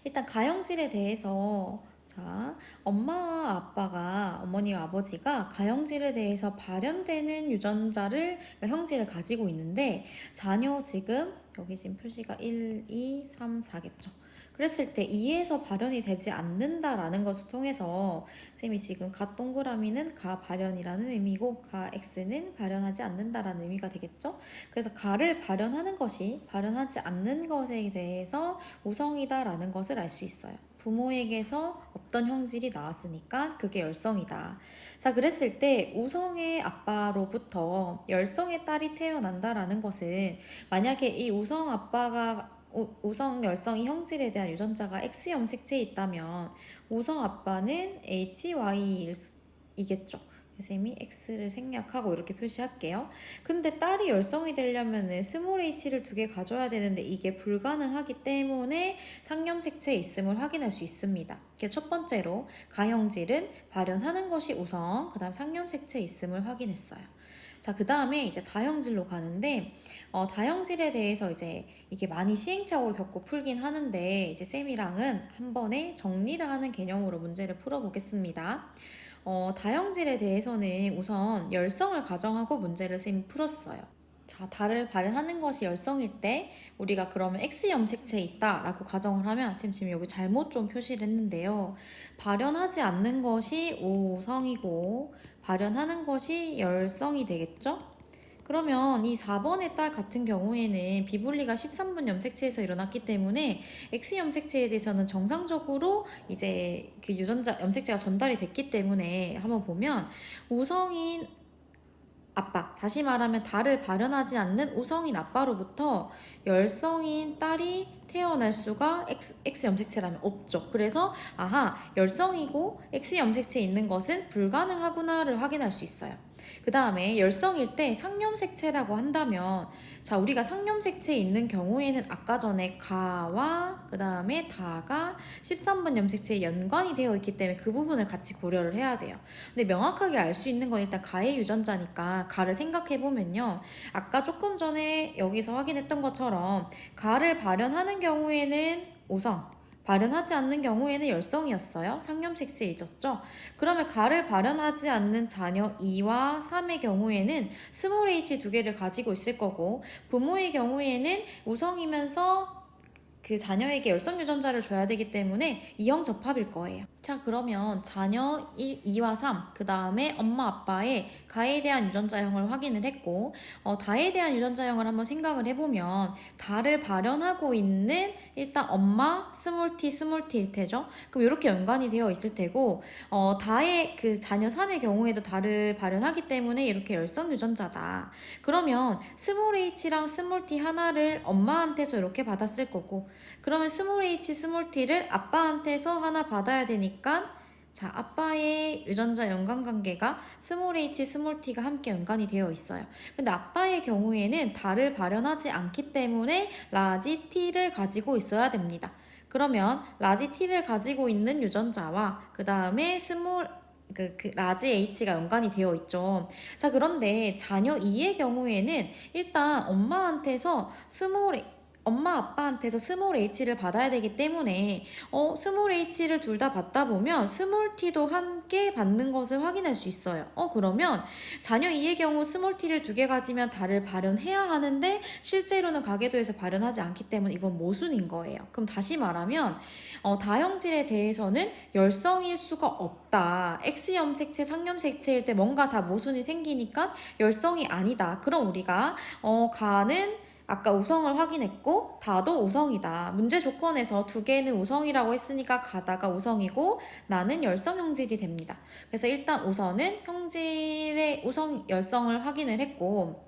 S2: 일단 가형질에 대해서 자, 엄마와 아빠가, 어머니와 아버지가 가형질에 대해서 발현되는 유전자를, 그러니까 형질을 가지고 있는데 자녀 지금 여기 지금 표시가 1, 2, 3, 4겠죠. 그랬을 때 2에서 발현이 되지 않는다라는 것을 통해서 쌤이 지금 가 동그라미는 가 발현이라는 의미고 가 X는 발현하지 않는다라는 의미가 되겠죠. 그래서 가를 발현하는 것이 발현하지 않는 것에 대해서 우성이다라는 것을 알 수 있어요. 부모에게서 어떤 형질이 나왔으니까 그게 열성이다. 자, 그랬을 때 우성의 아빠로부터 열성의 딸이 태어난다라는 것은 만약에 이 우성 아빠가 우성 열성 이 형질에 대한 유전자가 X 염색체에 있다면 우성 아빠는 HY이겠죠. 선생님이 X를 생략하고 이렇게 표시할게요. 근데 딸이 열성이 되려면은 스몰 h를 2개 가져야 되는데 이게 불가능하기 때문에 상염색체에 있음을 확인할 수 있습니다. 첫 번째로 가형질은 발현하는 것이 우성, 그 다음 상염색체에 있음을 확인했어요. 자, 그 다음에 이제 다형질로 가는데, 다형질에 대해서 이제 이게 많이 시행착오를 겪고 풀긴 하는데, 이제 쌤이랑은 한 번에 정리를 하는 개념으로 문제를 풀어보겠습니다. 다형질에 대해서는 우선 열성을 가정하고 문제를 쌤이 풀었어요. 자, 달을 발현하는 것이 열성일 때 우리가 그러면 X 염색체에 있다라고 가정을 하면 쌤 지금 여기 잘못 좀 표시를 했는데요. 발현하지 않는 것이 우성이고 발현하는 것이 열성이 되겠죠? 그러면 이 4번의 딸 같은 경우에는 비분리가 13번 염색체에서 일어났기 때문에 X 염색체에 대해서는 정상적으로 이제 그 유전자 염색체가 전달이 됐기 때문에 한번 보면 우성인 아빠, 다시 말하면 달을 발현하지 않는 우성인 아빠로부터 열성인 딸이 태어날 수가 X 염색체라면 없죠. 그래서 아하, 열성이고 X 염색체에 있는 것은 불가능하구나를 확인할 수 있어요. 그 다음에 열성일 때 상염색체라고 한다면 자, 우리가 상염색체에 있는 경우에는 아까 전에 가와 그 다음에 다가 13번 염색체에 연관이 되어 있기 때문에 그 부분을 같이 고려를 해야 돼요. 근데 명확하게 알 수 있는 건 일단 가의 유전자니까 가를 생각해 보면요. 아까 조금 전에 여기서 확인했던 것처럼 가를 발현하는 경우에는 우성, 발현하지 않는 경우에는 열성이었어요. 상염색체에 있었죠. 그러면 가를 발현하지 않는 자녀 2와 3의 경우에는 스몰 h 2개를 가지고 있을 거고 부모의 경우에는 우성이면서 그 자녀에게 열성 유전자를 줘야 되기 때문에 이형 접합일 거예요. 자, 그러면 자녀 1, 2와 3, 그 다음에 엄마 아빠의 가에 대한 유전자형을 확인을 했고 다에 대한 유전자형을 한번 생각을 해보면 다를 발현하고 있는 일단 엄마 스몰 t일 테죠. 그럼 이렇게 연관이 되어 있을 테고 다의 그 자녀 3의 경우에도 다를 발현하기 때문에 이렇게 열성 유전자다. 그러면 스몰 h랑 스몰 t 하나를 엄마한테서 이렇게 받았을 거고 그러면 스몰 h, 스몰 t를 아빠한테서 하나 받아야 되니까 자, 아빠의 유전자 연관관계가 스몰 h, 스몰 t가 함께 연관이 되어 있어요. 근데 아빠의 경우에는 달을 발현하지 않기 때문에 라지 t를 가지고 있어야 됩니다. 그러면 라지 t를 가지고 있는 유전자와 그 다음에 라지 H가 연관이 되어 있죠. 자, 그런데 자녀 2의 경우에는 일단 엄마 아빠한테서 스몰 h를 받아야 되기 때문에 스몰 h를 둘 다 받다 보면 스몰 t도 함께 받는 것을 확인할 수 있어요. 그러면 자녀 2의 경우 스몰 t를 두 개 가지면 달을 발현해야 하는데 실제로는 가계도에서 발현하지 않기 때문에 이건 모순인 거예요. 그럼 다시 말하면 다형질에 대해서는 열성일 수가 없다. X염색체, 상염색체일 때 뭔가 다 모순이 생기니까 열성이 아니다. 그럼 우리가 가는 아까 우성을 확인했고 다도 우성이다. 문제 조건에서 두 개는 우성이라고 했으니까 가다가 우성이고 나는 열성 형질이 됩니다. 그래서 일단 우선은 형질의 우성 열성을 확인을 했고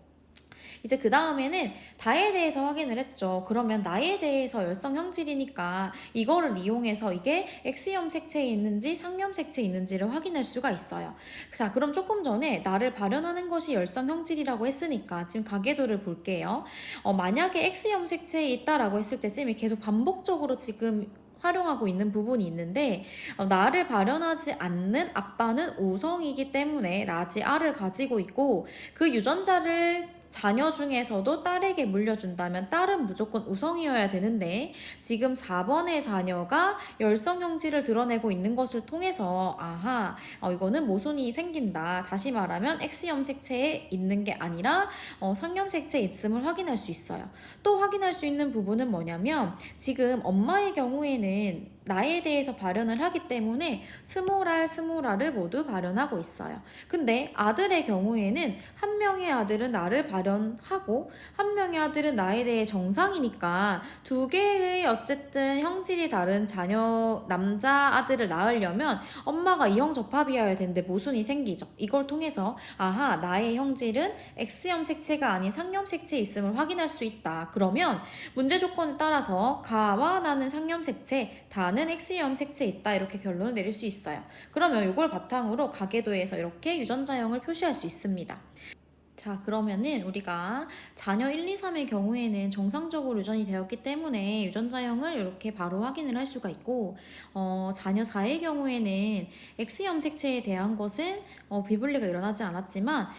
S2: 이제 그 다음에는 다에 대해서 확인을 했죠. 그러면 나에 대해서 열성 형질이니까 이거를 이용해서 이게 X염색체에 있는지 상염색체에 있는지를 확인할 수가 있어요. 자, 그럼 조금 전에 나를 발현하는 것이 열성 형질이라고 했으니까 지금 가계도를 볼게요. 만약에 X염색체에 있다라고 했을 때 쌤이 계속 반복적으로 지금 활용하고 있는 부분이 있는데 나를 발현하지 않는 아빠는 우성이기 때문에 라지 R을 가지고 있고 그 유전자를 자녀 중에서도 딸에게 물려준다면 딸은 무조건 우성이어야 되는데 지금 4번의 자녀가 열성 형질을 드러내고 있는 것을 통해서 아하 이거는 모순이 생긴다. 다시 말하면 X염색체에 있는 게 아니라 상염색체에 있음을 확인할 수 있어요. 또 확인할 수 있는 부분은 뭐냐면 지금 엄마의 경우에는 나에 대해서 발현을 하기 때문에 스몰 R, 스몰 R을 모두 발현하고 있어요. 근데 아들의 경우에는 한 명의 아들은 나를 발현하고 한 명의 아들은 나에 대해 정상이니까 두 개의 어쨌든 형질이 다른 자녀 남자 아들을 낳으려면 엄마가 이형접합이어야 되는데 모순이 생기죠. 이걸 통해서 아하 나의 형질은 X염색체가 아닌 상염색체에 있음을 확인할 수 있다. 그러면 문제 조건에 따라서 가와 나는 상염색체, 다는 X염색체에 있다. 이렇게 결론을 내릴 수 있어요. 그러면 이걸 바탕으로 가계도에서 이렇게 유전자형을 표시할 수 있습니다. 자, 그러면은 우리가 자녀 1, 2, 3의 경우에는 정상적으로 유전이 되었기 때문에 유전자형을 이렇게 바로 확인을 할 수가 있고 자녀 4의 경우에는 X염색체에 대한 것은 비분리가 일어나지 않았지만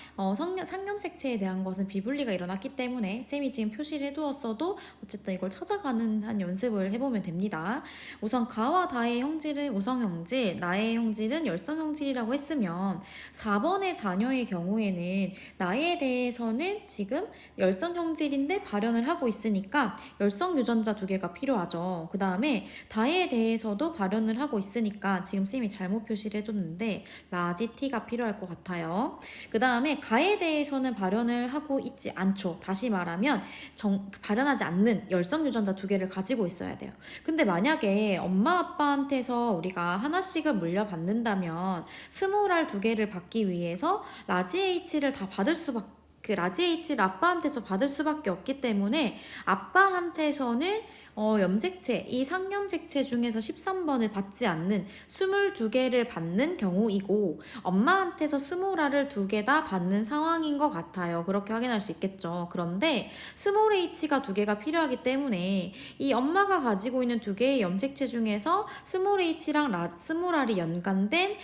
S2: 상염색체에 대한 것은 비분리가 일어났기 때문에 쌤이 지금 표시를 해두었어도 어쨌든 이걸 찾아가는 한 연습을 해보면 됩니다. 우선 가와 다의 형질은 우성형질, 나의 형질은 열성형질이라고 했으면 4번의 자녀의 경우에는 나에 대해서는 지금 열성 형질인데 발현을 하고 있으니까 열성 유전자 두 개가 필요하죠. 그 다음에 다에 대해서도 발현을 하고 있으니까 지금 쌤이 잘못 표시를 해줬는데 라지 T가 필요할 것 같아요. 그 다음에 가에 대해서는 발현을 하고 있지 않죠. 다시 말하면 발현하지 않는 열성 유전자 두 개를 가지고 있어야 돼요. 근데 만약에 엄마 아빠한테서 우리가 하나씩을 물려받는다면 스몰 R 두 개를 받기 위해서 라지 H를 다 받을 수밖에 그 라지 H를 아빠한테서 받을 수밖에 없기 때문에 아빠한테서는 염색체, 이 상염색체 중에서 13번을 받지 않는 22개를 받는 경우이고 엄마한테서 스몰 R을 두 개 다 받는 상황인 것 같아요. 그렇게 확인할 수 있겠죠. 그런데 스몰 H가 두 개가 필요하기 때문에 이 엄마가 가지고 있는 두 개의 염색체 중에서 스몰 H랑 스몰 R이 연관된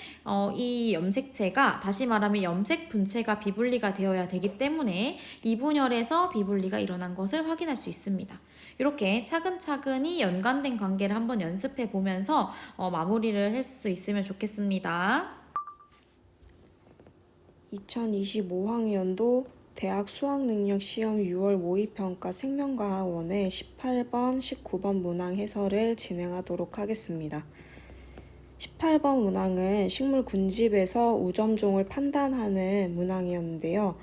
S2: 이 염색체가 다시 말하면 염색 분체가 비분리가 되어야 되기 때문에 이 분열에서 비분리가 일어난 것을 확인할 수 있습니다. 이렇게 차근차근히 연관된 관계를 한번 연습해 보면서 마무리를 할 수 있으면 좋겠습니다.
S3: 2025학년도 대학 수학능력시험 6월 모의평가 생명과학원의 18번, 19번 문항 해설을 진행하도록 하겠습니다. 18번 문항은 식물 군집에서 우점종을 판단하는 문항이었는데요.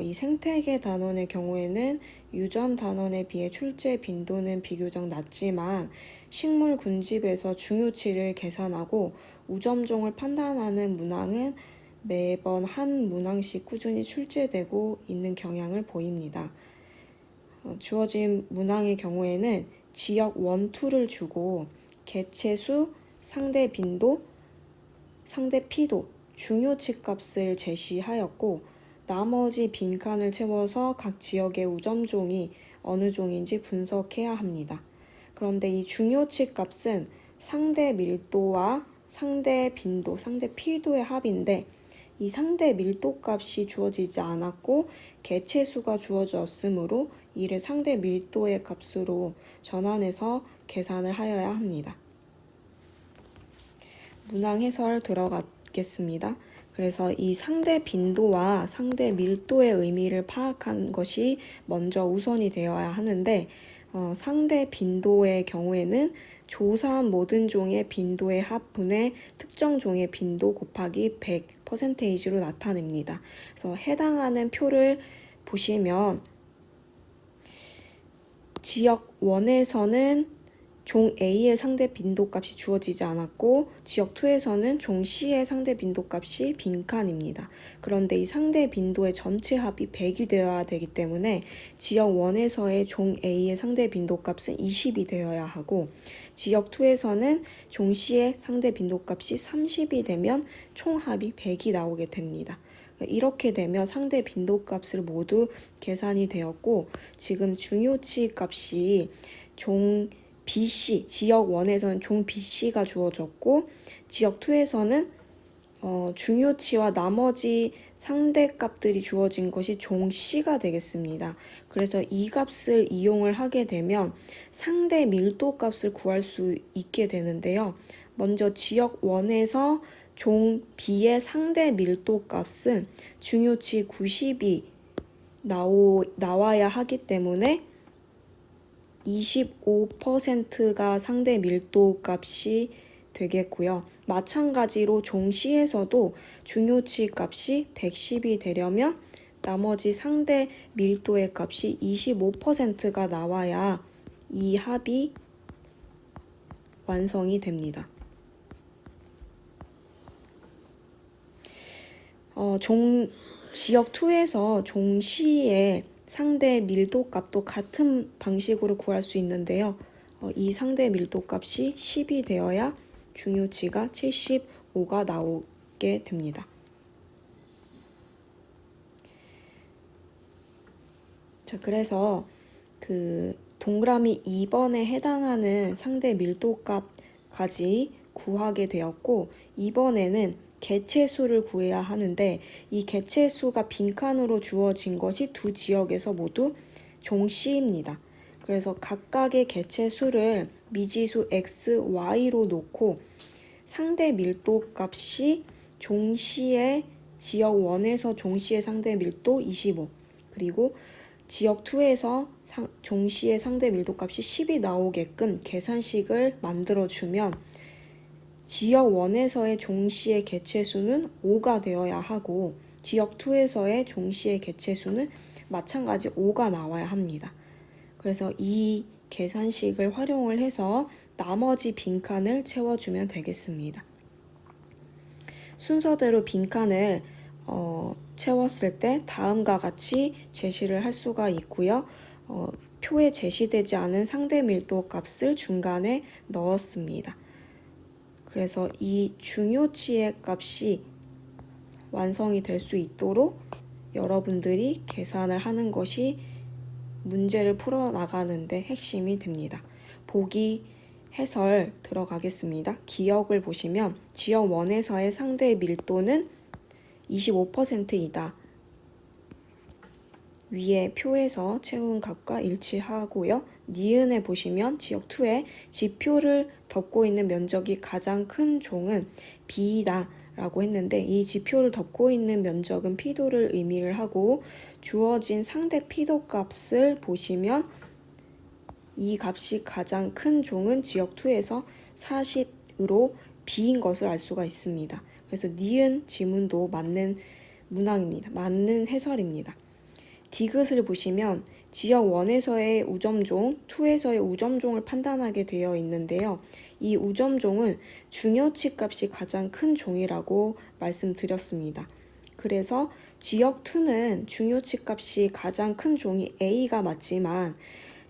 S3: 이 생태계 단원의 경우에는 유전 단원에 비해 출제 빈도는 비교적 낮지만 식물 군집에서 중요치를 계산하고 우점종을 판단하는 문항은 매번 한 문항씩 꾸준히 출제되고 있는 경향을 보입니다. 주어진 문항의 경우에는 지역 1, 2를 주고 개체수, 상대 빈도, 상대 P도 중요치 값을 제시하였고 나머지 빈칸을 채워서 각 지역의 우점종이 어느 종인지 분석해야 합니다. 그런데 이 중요치 값은 상대 밀도와 상대 빈도, 상대 P도의 합인데 이 상대 밀도 값이 주어지지 않았고 개체수가 주어졌으므로 이를 상대 밀도의 값으로 전환해서 계산을 하여야 합니다. 문항 해설 들어가겠습니다. 그래서 이 상대 빈도와 상대 밀도의 의미를 파악한 것이 먼저 우선이 되어야 하는데 상대 빈도의 경우에는 조사한 모든 종의 빈도의 합분의 특정 종의 빈도 곱하기 100%로 나타냅니다. 그래서 해당하는 표를 보시면 지역 1에서는 종 A의 상대 빈도값이 주어지지 않았고 지역 2에서는 종 C의 상대 빈도값이 빈칸입니다. 그런데 이 상대 빈도의 전체 합이 100이 되어야 되기 때문에 지역 1에서의 종 A의 상대 빈도값은 20이 되어야 하고 지역 2에서는 종 C의 상대 빈도값이 30이 되면 총합이 100이 나오게 됩니다. 이렇게 되면 상대 빈도값을 모두 계산이 되었고 지금 중요치 값이 종 BC, 지역 1에서는 종 BC가 주어졌고 지역 2에서는 중요치와 나머지 상대값들이 주어진 것이 종 C가 되겠습니다. 그래서 이 값을 이용을 하게 되면 상대 밀도 값을 구할 수 있게 되는데요. 먼저 지역 1에서 종 B의 상대 밀도 값은 중요치 90이 나와야 하기 때문에 25%가 상대 밀도 값이 되겠고요. 마찬가지로 종 C에서도 중요치 값이 110이 되려면 나머지 상대 밀도의 값이 25%가 나와야 이 합이 완성이 됩니다. 지역 2에서 종 C의 상대 밀도 값도 같은 방식으로 구할 수 있는데요. 이 상대 밀도 값이 10이 되어야 중요치가 75가 나오게 됩니다. 자, 그래서 그 동그라미 2번에 해당하는 상대 밀도 값까지 구하게 되었고 이번에는 개체수를 구해야 하는데 이 개체수가 빈칸으로 주어진 것이 두 지역에서 모두 종 C입니다. 그래서 각각의 개체수를 미지수 x, y로 놓고 상대 밀도 값이 종 C의 지역 1에서 종 C의 상대 밀도 25 그리고 지역 2에서 종 C의 상대 밀도 값이 10이 나오게끔 계산식을 만들어주면 지역 1에서의 종 C의 개체수는 5가 되어야 하고 지역 2에서의 종 C의 개체수는 마찬가지 5가 나와야 합니다. 그래서 이 계산식을 활용을 해서 나머지 빈칸을 채워주면 되겠습니다. 순서대로 빈칸을 채웠을 때 다음과 같이 제시를 할 수가 있고요. 표에 제시되지 않은 상대 밀도 값을 중간에 넣었습니다. 그래서 이 중요치의 값이 완성이 될 수 있도록 여러분들이 계산을 하는 것이 문제를 풀어나가는데 핵심이 됩니다. 보기 해설 들어가겠습니다. 기역을 보시면 지역 1에서의 상대 밀도는 25%이다. 위에 표에서 채운 값과 일치하고요. 니은에 보시면 지역 2에 지표를 덮고 있는 면적이 가장 큰 종은 B이다 라고 했는데 이 지표를 덮고 있는 면적은 P도를 의미를 하고 주어진 상대 P도 값을 보시면 이 값이 가장 큰 종은 지역 2에서 40으로 B인 것을 알 수가 있습니다. 그래서 니은 지문도 맞는 문항입니다. 맞는 해설입니다. 디귿을 보시면 지역 1에서의 우점종, 2에서의 우점종을 판단하게 되어 있는데요. 이 우점종은 중요치 값이 가장 큰 종이라고 말씀드렸습니다. 그래서 지역 2는 중요치 값이 가장 큰 종이 A가 맞지만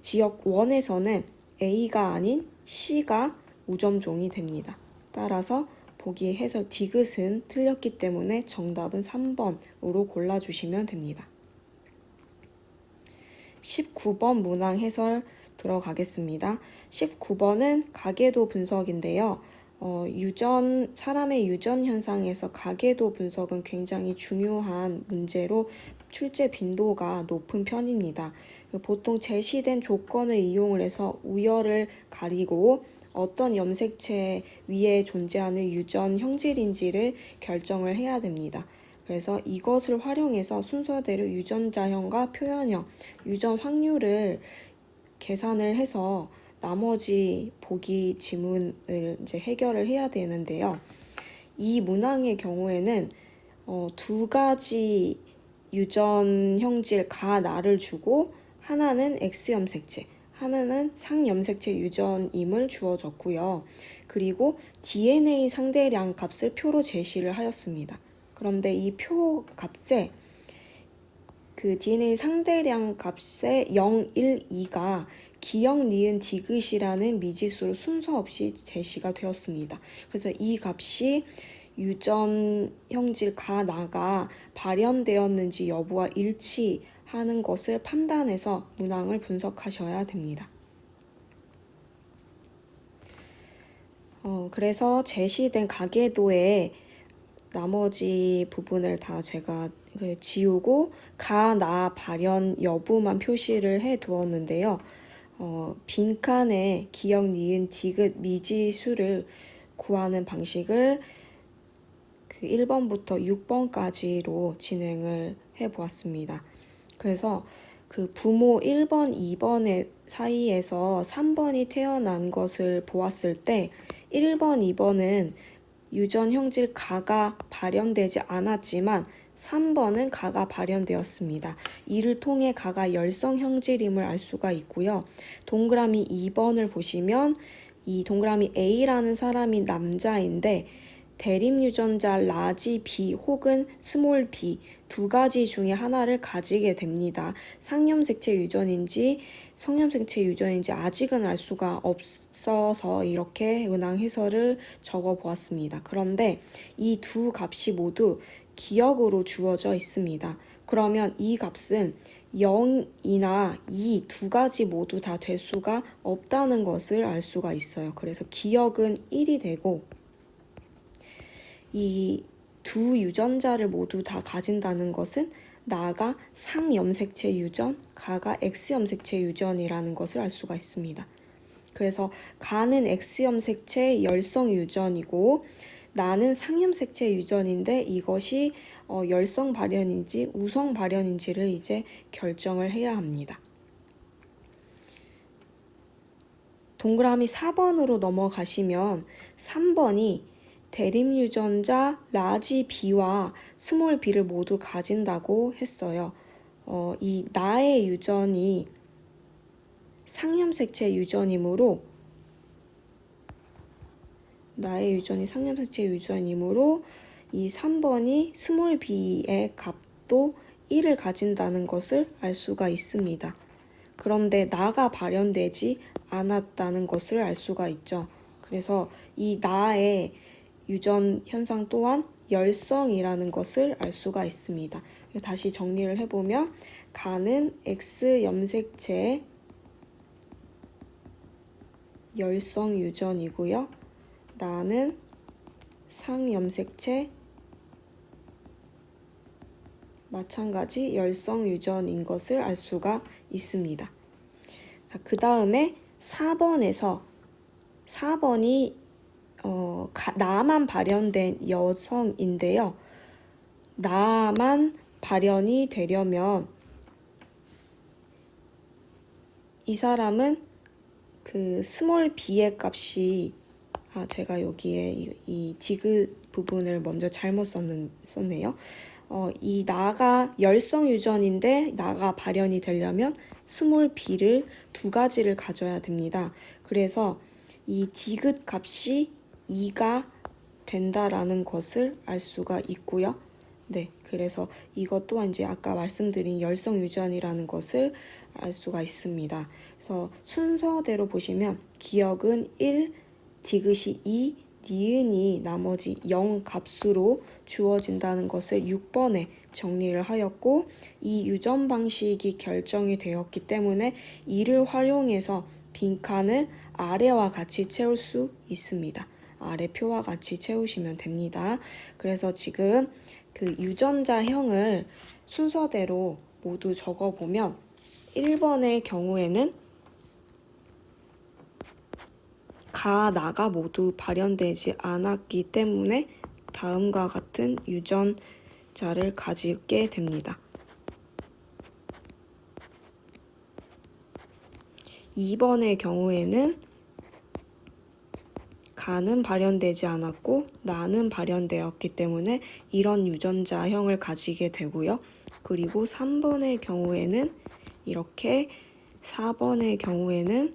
S3: 지역 1에서는 A가 아닌 C가 우점종이 됩니다. 따라서 보기 해설 디귿은 틀렸기 때문에 정답은 3번으로 골라주시면 됩니다. 19번 문항 해설 들어가겠습니다. 19번은 가계도 분석인데요. 사람의 유전 현상에서 가계도 분석은 굉장히 중요한 문제로 출제 빈도가 높은 편입니다. 보통 제시된 조건을 이용을 해서 우열을 가리고 어떤 염색체 위에 존재하는 유전 형질인지를 결정을 해야 됩니다. 그래서 이것을 활용해서 순서대로 유전자형과 표현형, 유전 확률을 계산을 해서 나머지 보기 지문을 이제 해결을 해야 되는데요. 이 문항의 경우에는 두 가지 유전 형질 가, 나를 주고 하나는 X 염색체, 하나는 상염색체 유전임을 주어졌고요. 그리고 DNA 상대량 값을 표로 제시를 하였습니다. 그런데 이 표 값에 그 DNA 상대량 값의 0, 1, 2가 기역, 니은, 디귿이라는 미지수로 순서 없이 제시가 되었습니다. 그래서 이 값이 유전 형질 가, 나가 발현되었는지 여부와 일치하는 것을 판단해서 문항을 분석하셔야 됩니다. 그래서 제시된 가계도의 나머지 부분을 다 제가 지우고 가, 나 발현 여부만 표시를 해 두었는데요. 빈칸에 기역, 니은, 디귿, 미지수를 구하는 방식을 1번부터 6번까지로 진행을 해 보았습니다. 그래서 그 부모 1번, 2번의 사이에서 3번이 태어난 것을 보았을 때 1번, 2번은 유전 형질 가가 발현되지 않았지만 3번은 가가 발현되었습니다. 이를 통해 가가 열성 형질임을 알 수가 있고요. 동그라미 2번을 보시면 이 동그라미 A라는 사람이 남자인데 대립 유전자 라지 B 혹은 스몰 b 두 가지 중에 하나를 가지게 됩니다. 상염색체 유전인지 성염색체 유전인지 아직은 알 수가 없어서 이렇게 문항 해설을 적어 보았습니다. 그런데 이 두 값이 모두 기역으로 주어져 있습니다. 그러면 이 값은 0이나 2 두 가지 모두 다 될 수가 없다는 것을 알 수가 있어요. 그래서 기역은 1이 되고 이 두 유전자를 모두 다 가진다는 것은 나가 상염색체 유전, 가가 X염색체 유전이라는 것을 알 수가 있습니다. 그래서 가는 X염색체 열성 유전이고 나는 상염색체 유전인데 이것이 열성 발현인지 우성 발현인지를 이제 결정을 해야 합니다. 동그라미 4번으로 넘어가시면 3번이 대립 유전자 라지 B와 스몰 b를 모두 가진다고 했어요. 이 나의 유전이 상염색체 유전이므로 이 3번이 스몰 b의 값도 1을 가진다는 것을 알 수가 있습니다. 그런데 나가 발현되지 않았다는 것을 알 수가 있죠. 그래서 이 나의 유전 현상 또한 열성이라는 것을 알 수가 있습니다. 다시 정리를 해보면 가는 X 염색체 열성 유전이고요. 나는 상염색체 마찬가지 열성 유전인 것을 알 수가 있습니다. 그 다음에 4번이 나만 발현된 여성인데요. 나만 발현이 되려면 이 사람은 그 스몰 b의 값이 제가 여기에 이 디귿 부분을 먼저 잘못 썼네요. 이 나가 열성 유전인데 나가 발현이 되려면 스몰 b를 두 가지를 가져야 됩니다. 그래서 이 디귿 값이 2가 된다라는 것을 알 수가 있고요. 네, 그래서 이것 또한 이제 아까 말씀드린 열성 유전이라는 것을 알 수가 있습니다. 그래서 순서대로 보시면 기역은 1, 디귿이 2, 니은이 나머지 0 값으로 주어진다는 것을 6번에 정리를 하였고, 이 유전 방식이 결정이 되었기 때문에 이를 활용해서 빈칸을 아래와 같이 채울 수 있습니다. 아래 표와 같이 채우시면 됩니다. 그래서 지금 그 유전자형을 순서대로 모두 적어보면 1번의 경우에는 가, 나가 모두 발현되지 않았기 때문에 다음과 같은 유전자를 가지게 됩니다. 2번의 경우에는 가는 발현되지 않았고 나는 발현되었기 때문에 이런 유전자형을 가지게 되고요. 그리고 3번의 경우에는 이렇게, 4번의 경우에는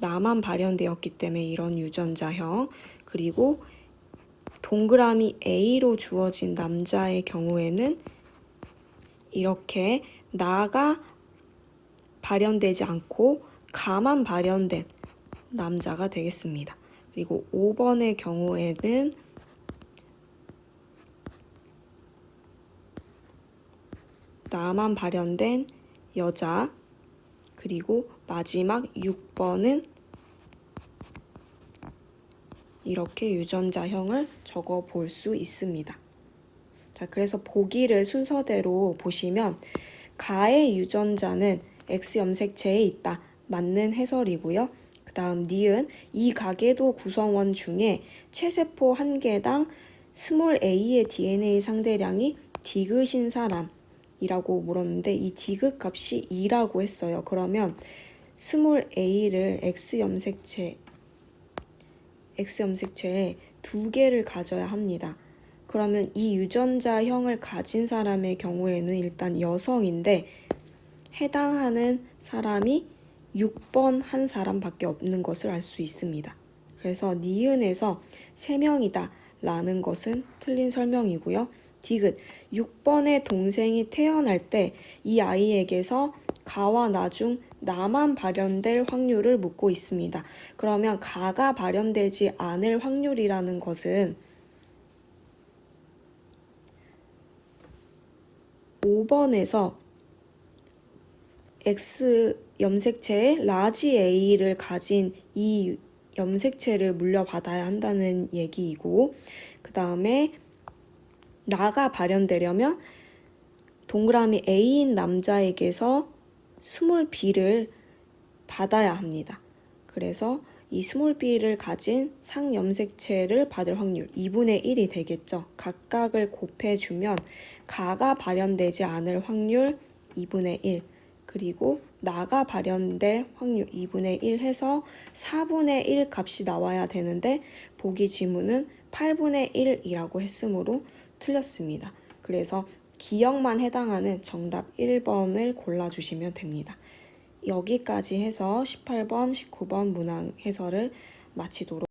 S3: 나만 발현되었기 때문에 이런 유전자형, 그리고 동그라미 A로 주어진 남자의 경우에는 이렇게 나가 발현되지 않고 가만 발현된 남자가 되겠습니다. 그리고 5번의 경우에는 나만 발현된 여자, 그리고 마지막 6번은 이렇게 유전자형을 적어 볼 수 있습니다. 자, 그래서 보기를 순서대로 보시면 가의 유전자는 X 염색체에 있다. 맞는 해설이고요. 그 다음 니은, 이 가계도 구성원 중에 체세포 1개당 스몰 a의 DNA 상대량이 디귿인 사람이라고 물었는데 이 디귿 값이 2라고 했어요. 그러면 스몰 a를 X 염색체에 2개를 가져야 합니다. 그러면 이 유전자형을 가진 사람의 경우에는 일단 여성인데 해당하는 사람이 6번 한 사람밖에 없는 것을 알 수 있습니다. 그래서 니은에서 3명이다 라는 것은 틀린 설명이고요. 디귿, 6번의 동생이 태어날 때 이 아이에게서 가와 나 중 나만 발현될 확률을 묻고 있습니다. 그러면 가가 발현되지 않을 확률이라는 것은 5번에서 X 염색체의 라지 A를 가진 이 염색체를 물려받아야 한다는 얘기이고, 그 다음에 나가 발현되려면 동그라미 A인 남자에게서 스몰 b를 받아야 합니다. 그래서 이 스몰 b를 가진 상염색체를 받을 확률 2분의 1이 되겠죠. 각각을 곱해주면 가가 발현되지 않을 확률 2분의 1, 그리고 나가 발현될 확률 2분의 1 해서 4분의 1 값이 나와야 되는데 보기 지문은 8분의 1이라고 했으므로 틀렸습니다. 그래서 기억만 해당하는 정답 1번을 골라주시면 됩니다. 여기까지 해서 18번, 19번 문항 해설을 마치도록